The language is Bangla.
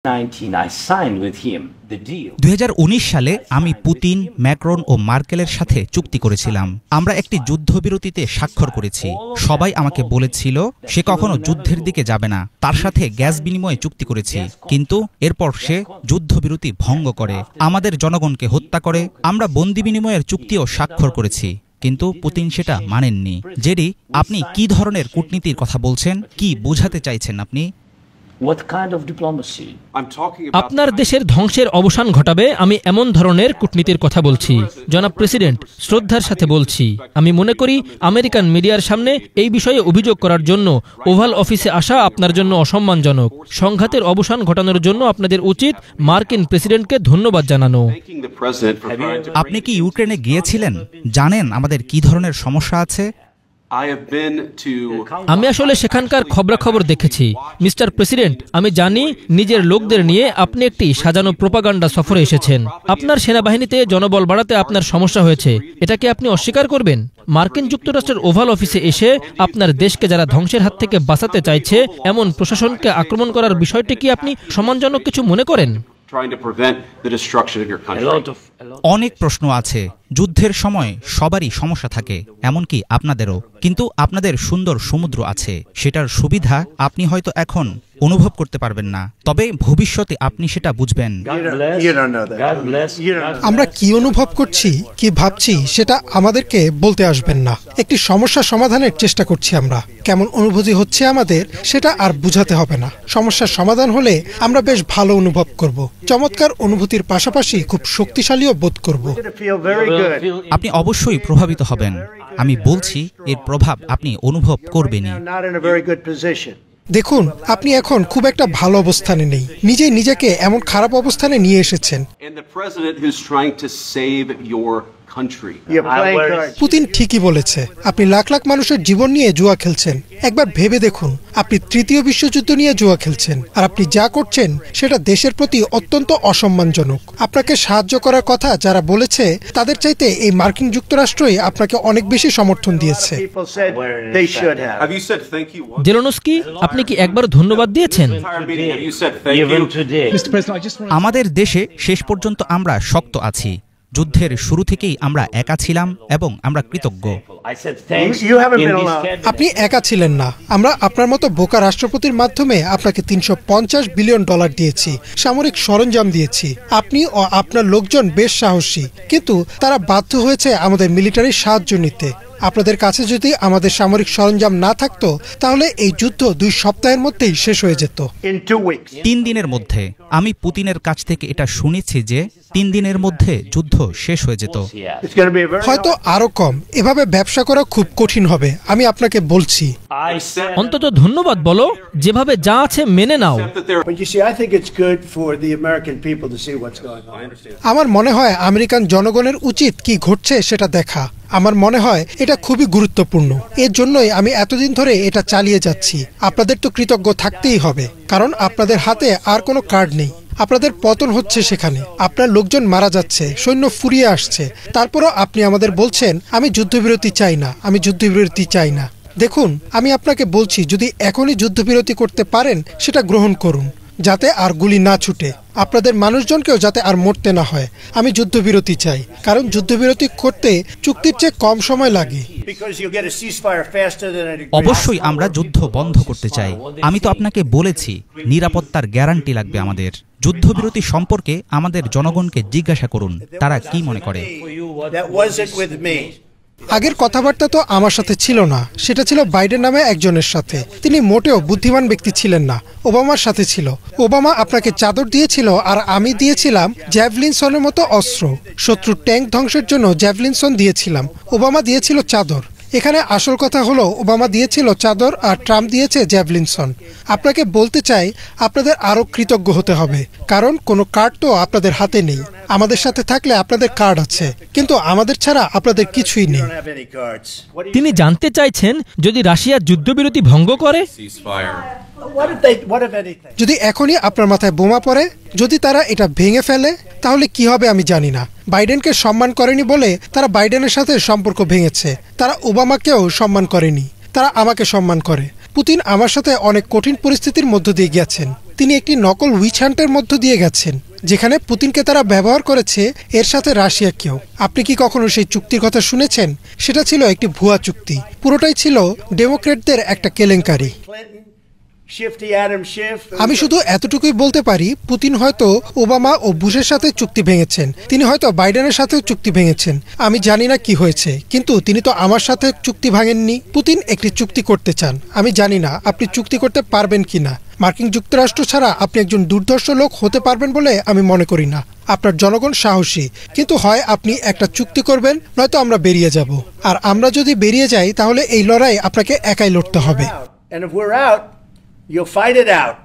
2019 সালে আমি পুতিন, ম্যাক্রন ও মার্কেলের সাথে চুক্তি করেছিলাম। আমরা একটি যুদ্ধবিরতিতে স্বাক্ষর করেছি। সবাই আমাকে বলেছিল সে কখনো যুদ্ধের দিকে যাবে না। তার সাথে গ্যাস বিনিময়ে চুক্তি করেছি, কিন্তু এরপর সে যুদ্ধবিরতি ভঙ্গ করে, আমাদের জনগণকে হত্যা করে। আমরা বন্দি বিনিময়ের চুক্তিও স্বাক্ষর করেছি, কিন্তু পুতিন সেটা মানেননি। জেরি, আপনি কি ধরনের কূটনীতির কথা বলছেন? কি বোঝাতে চাইছেন আপনি? আপনার দেশের ধ্বংসের অবসান ঘটাবে আমি এমন ধরনের কূটনীতির কথা বলছি। জনাব প্রেসিডেন্ট, শ্রদ্ধার সাথে বলছি, আমি মনে করি আমেরিকান মিডিয়ার সামনে এই বিষয়ে অভিযোগ করার জন্য ওভাল অফিসে আসা আপনার জন্য অসম্মানজনক। সংঘাতের অবসান ঘটানোর জন্য আপনাদের উচিত মার্কিন প্রেসিডেন্টকে ধন্যবাদ জানানো। আপনি কি ইউক্রেনে গিয়েছিলেন? জানেন আমাদের কি ধরনের সমস্যা আছে? আমি আসলে সেখানকার খবরাখবর দেখেছি। মিস্টার প্রেসিডেন্ট, আমি জানি নিজের লোকদের নিয়ে আপনি একটি সাজানো প্রোপাগান্ডা সফরে এসেছেন। আপনার সেনাবাহিনীতে জনবল বাড়াতে আপনার সমস্যা হয়েছে, এটা কি আপনি অস্বীকার করবেন? মার্কিন যুক্তরাষ্ট্রের ওভাল অফিসে এসে আপনার দেশকে যারা ধ্বংসের হাত থেকে বাঁচাতে চাইছে এমন প্রশাসনকে আক্রমণ করার বিষয়টি কি আপনি সম্মানজনক কিছু মনে করেন? অনেক প্রশ্ন আছে। যুদ্ধের সময় সবারই সমস্যা থাকে, এমনকি আপনাদেরও। কিন্তু আপনাদের সুন্দর সমুদ্র আছে, সেটার সুবিধা আপনি হয়তো এখন অনুভব করতে পারবেন না, তবে ভবিষ্যতে আপনি সেটা বুঝবেন। আমরা কি অনুভব করছি, কি ভাবছি, সেটা আমাদেরকে বলতে আসবেন না। একটি সমস্যা সমাধানের চেষ্টা করছি আমরা। কেমন অনুভূতি হচ্ছে আমাদের সেটা আর বুঝাতে হবে না। সমস্যার সমাধান হলে আমরা বেশ ভালো অনুভব করব, চমৎকার অনুভূতির পাশাপাশি খুব শক্তিশালীও বোধ করব। আপনি অবশ্যই প্রভাবিত হবেন। আমি বলছি এর প্রভাব আপনি অনুভব করবেনই। দেখুন, আপনি এখন খুব একটা ভালো অবস্থানে নেই। নিজেই নিজেকে এমন খারাপ অবস্থানে নিয়ে এসেছেন। পুতিন ঠিকই বলেছে, আপনি লাখ লাখ মানুষের জীবন নিয়ে জুয়া খেলছেন। একবার ভেবে দেখুন, আপনি তৃতীয় বিশ্বযুদ্ধ নিয়ে জুয়া খেলছেন, আর আপনি যা করছেন সেটা দেশের প্রতি অত্যন্ত অসম্মানজনক। আপনাকে সাহায্য করার কথা যারা বলেছে তাদের চাইতে এই মার্কিন যুক্তরাষ্ট্রই আপনাকে অনেক বেশি সমর্থন দিয়েছে। জেলেনস্কি, আপনি কি একবার ধন্যবাদ দিয়েছেন? আমাদের দেশে শেষ পর্যন্ত আমরা শক্ত আছি। যুদ্ধের শুরু থেকেই আমরা একা ছিলাম এবং আমরা কৃতজ্ঞ। আপনি একা ছিলেন না। আমরা আপনার মতো বোকা রাষ্ট্রপতির মাধ্যমে আপনাকে $350 বিলিয়ন দিয়েছি, সামরিক সরঞ্জাম দিয়েছি। আপনি ও আপনার লোকজন বেশ সাহসী, কিন্তু তারা বাধ্য হয়েছে আমাদের মিলিটারির সাহায্য নিতে। আপনাদের কাছে যদি আমাদের সামরিক সরঞ্জাম না থাকতো তাহলে এই যুদ্ধ 2 সপ্তাহের মধ্যেই শেষ হয়ে যেত। 3 দিনের মধ্যে। আমি পুতিনের কাছ থেকে এটা শুনেছি যে 3 দিনের মধ্যে যুদ্ধ শেষ হয়ে যেত। হয়তো আরো কম। এভাবে ব্যবসা করা খুব কঠিন হবে, আমি আপনাকে বলছি। অন্তত ধন্যবাদ বলো, যেভাবে যা আছে মেনে নাও। আমার মনে হয় আমেরিকান জনগণের উচিত কি ঘটছে সেটা দেখা। আমার মনে হয় এটা খুবই গুরুত্বপূর্ণ। এর জন্যই আমি এতদিন ধরে এটা চালিয়ে যাচ্ছি। আপনাদের তো কৃতজ্ঞ থাকতেই হবে, কারণ আপনাদের হাতে আর কোনো কার্ড নেই। আপনাদের পতন হচ্ছে সেখানে, আপনার লোকজন মারা যাচ্ছে, সৈন্য ফুরিয়ে আসছে, তারপরও আপনি আমাদের বলছেন আমি যুদ্ধবিরতি চাই না, আমি যুদ্ধবিরতি চাই না। দেখুন, আমি আপনাকে বলছি, যদি এখনই যুদ্ধবিরতি করতে পারেন সেটা গ্রহণ করুন, যাতে আর গুলি না ছুটে, আপনাদের মানুষজনকেও যাতে আর মরতে না হয়। আমি যুদ্ধবিরতি চাই, কারণ যুদ্ধবিরতি করতে চুক্তির চেয়ে কম সময় লাগে। অবশ্যই আমরা যুদ্ধ বন্ধ করতে চাই। আমি তো আপনাকে বলেছি নিরাপত্তার গ্যারান্টি লাগবে আমাদের। যুদ্ধবিরতি সম্পর্কে আমাদের জনগণকে জিজ্ঞাসা করুন, তারা কি মনে করে। আগের কথাবার্তা তো আমার সাথে ছিল না, সেটা ছিল বাইডেন নামে একজনের সাথে। তিনি মোটেও বুদ্ধিমান ব্যক্তি ছিলেন না, ওবামার সাথে ছিল। ওবামা আপনাকে চাদর দিয়েছিল আর আমি দিয়েছিলাম জ্যাভলিনসনের মতো অস্ত্র। শত্রুর ট্যাঙ্ক ধ্বংসের জন্য জ্যাভলিনসন দিয়েছিলাম, ওবামা দিয়েছিল চাদর। এখানে আসল কথা হলো ওবামা দিয়েছিল চাদর আর ট্রাম্প দিয়েছে জ্যাভলিনসন। আপনাকে বলতে চাই, আপনাদের আরো কৃতজ্ঞ হতে হবে, কারণ কোনো কার্ড তো আপনাদের হাতে নেই। আমাদের সাথে থাকলে আপনাদের কার্ড আছে, কিন্তু আমাদের ছাড়া আপনাদের কিছুই নেই। তিনি জানতে চাইছেন যদি রাশিয়া যুদ্ধবিরতি ভঙ্গ করে, যদি এখনই আপনার মাথায় বোমা পড়ে, যদি তারা এটা ভেঙে ফেলে, তাহলে কি হবে আমি জানি না। বাইডেনকে সম্মান করেনি বলে তারা বাইডেনের সাথে সম্পর্ক ভেঙেছে। তারা ওবামাকেও সম্মান করেনি, তারা আমাকে সম্মান করে। পুতিন আমার সাথে অনেক কঠিন পরিস্থিতির মধ্য দিয়ে গেছেন। তিনি একটি নকল উইচ হান্টের মধ্য দিয়ে গেছেন, যেখানে পুতিনকে তারা ব্যবহার করেছে, এর সাথে রাশিয়াকেও। আপনি কি কখনো সেই চুক্তির কথা শুনেছেন? সেটা ছিল একটি ভুয়া চুক্তি। পুরোটাই ছিল ডেমোক্র্যাটদের একটা কেলেঙ্কারি। আমি শুধু এতটুকুই বলতে পারি, পুতিন হয়তো ওবামা ও বুশের সাথে চুক্তি ভেঙেছেন, তিনি হয়তো বাইডেনের সাথেও চুক্তি ভেঙেছেন। আমি জানি না কি হয়েছে, কিন্তু তিনি তো আমার সাথে চুক্তি ভাঙেননি। পুতিন একটি চুক্তি করতে চান। আমি জানি না আপনি চুক্তি করতে পারবেন কিনা। মার্কিন যুক্তরাষ্ট্র ছাড়া আপনি একজন দুর্ধর্ষ লোক হতে পারবেন বলে আমি মনে করি না। আপনার জনগণ সাহসী, কিন্তু হয় আপনি একটা চুক্তি করবেন, নয়তো আমরা বেরিয়ে যাব। আর আমরা যদি বেরিয়ে যাই, তাহলে এই লড়াই আপনাকে একাই লড়তে হবে। You'll fight it out.